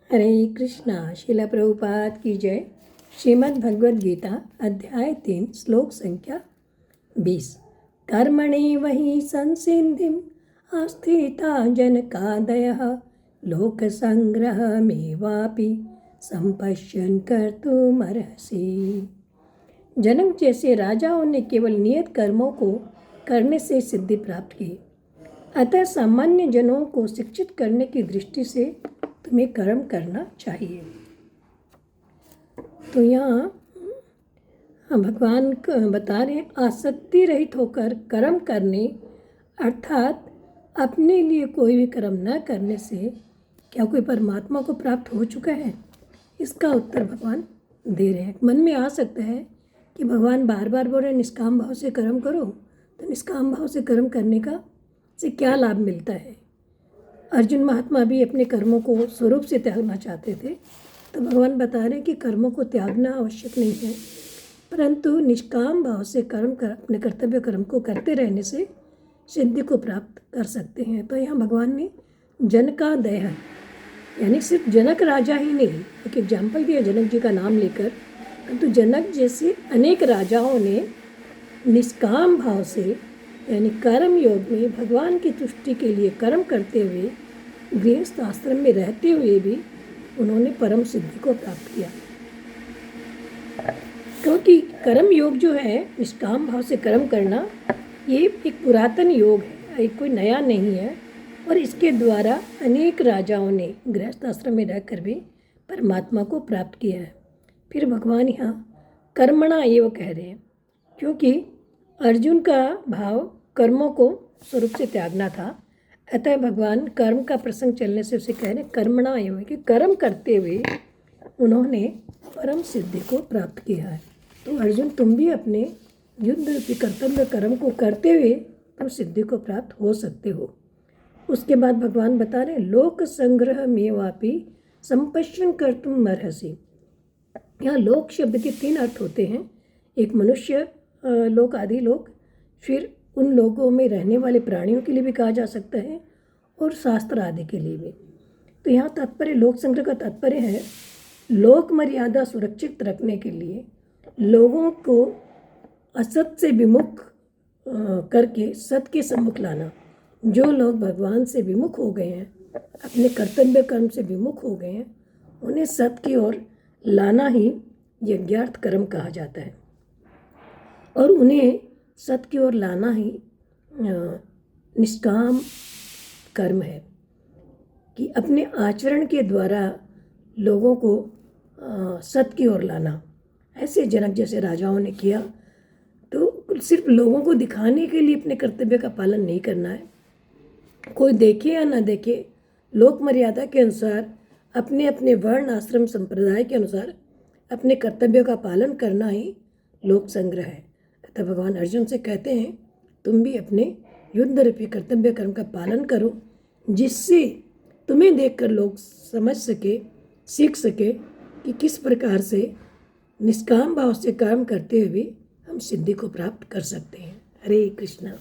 हरे कृष्णा। शिला प्रभुपाद की जय। श्रीमद् भगवद गीता अध्याय 3 श्लोक संख्या 20। कर्मणि वही संसिद्धिम आस्थिता जनकादयः लोक संग्रह में वापि संपश्यन् कर्तुमर्हसि। जनक जैसे राजाओं ने केवल नियत कर्मों को करने से सिद्धि प्राप्त की, अतः सामान्य जनों को शिक्षित करने की दृष्टि से तुम्हें कर्म करना चाहिए। तो यहाँ भगवान बता रहे आसक्ति रहित होकर कर्म करने, अर्थात अपने लिए कोई भी कर्म न करने से क्या कोई परमात्मा को प्राप्त हो चुका है? इसका उत्तर भगवान दे रहे हैं। मन में आ सकता है कि भगवान बार बार बोल रहे निष्काम भाव से कर्म करो, तो निष्काम भाव से कर्म करने का से क्या लाभ मिलता है? अर्जुन महात्मा भी अपने कर्मों को स्वरूप से त्यागना चाहते थे, तो भगवान बता रहे हैं कि कर्मों को त्यागना आवश्यक नहीं है, परंतु निष्काम भाव से कर्म कर अपने कर्तव्य कर्म को करते रहने से सिद्धि को प्राप्त कर सकते हैं। तो यहाँ भगवान ने जनकादयः यानी सिर्फ जनक राजा ही नहीं, एक एग्जाम्पल दिया जनक जी का नाम लेकर, परंतु जनक जैसे अनेक राजाओं ने निष्काम भाव से यानी कर्म योग में भगवान की तुष्टि के लिए कर्म करते हुए गृहस्थ आश्रम में रहते हुए भी उन्होंने परम सिद्धि को प्राप्त किया। क्योंकि कर्म योग जो है, निष्काम भाव से कर्म करना, ये एक पुरातन योग है, एक कोई नया नहीं है, और इसके द्वारा अनेक राजाओं ने गृहस्थ आश्रम में रहकर भी परमात्मा को प्राप्त किया है। फिर भगवान यहाँ कर्मणा एव कह रहे हैं, क्योंकि अर्जुन का भाव कर्मों को स्वरूप से त्यागना था, अतः भगवान कर्म का प्रसंग चलने से उसे कह रहे कर्मणा एवं, कि कर्म करते हुए उन्होंने परम सिद्धि को प्राप्त किया है। तो अर्जुन, तुम भी अपने युद्ध रूपी कर्तव्य कर्म को करते हुए तुम सिद्धि को प्राप्त हो सकते हो। उसके बाद भगवान बता रहे लोक संग्रह में वापि संपश्यन् कर्तुमर्हसि। यहाँ लोक शब्द के 3 अर्थ होते हैं, एक मनुष्य लोक, आदि लोक, फिर उन लोगों में रहने वाले प्राणियों के लिए भी कहा जा सकता है, और शास्त्र आदि के लिए भी। तो यहाँ तात्पर्य, लोक संग्रह का तात्पर्य है लोक मर्यादा सुरक्षित रखने के लिए लोगों को असत से विमुख करके सत के सम्मुख लाना। जो लोग भगवान से विमुख हो गए हैं, अपने कर्तव्य कर्म से विमुख हो गए हैं, उन्हें सत की ओर लाना ही यज्ञार्थ कर्म कहा जाता है, और उन्हें सत की ओर लाना ही निष्काम कर्म है, कि अपने आचरण के द्वारा लोगों को सत की ओर लाना। ऐसे जनक जैसे राजाओं ने किया। तो सिर्फ लोगों को दिखाने के लिए अपने कर्तव्य का पालन नहीं करना है, कोई देखे या ना देखे, लोक मर्यादा के अनुसार अपने अपने वर्ण आश्रम संप्रदाय के अनुसार अपने कर्तव्यों का पालन करना ही लोक संग्रह है। तो भगवान अर्जुन से कहते हैं तुम भी अपने युद्ध रूपी कर्तव्य कर्म का पालन करो, जिससे तुम्हें देखकर लोग समझ सके, सीख सके कि किस प्रकार से निष्काम भाव से काम करते हुए हम सिद्धि को प्राप्त कर सकते हैं। हरे कृष्णा।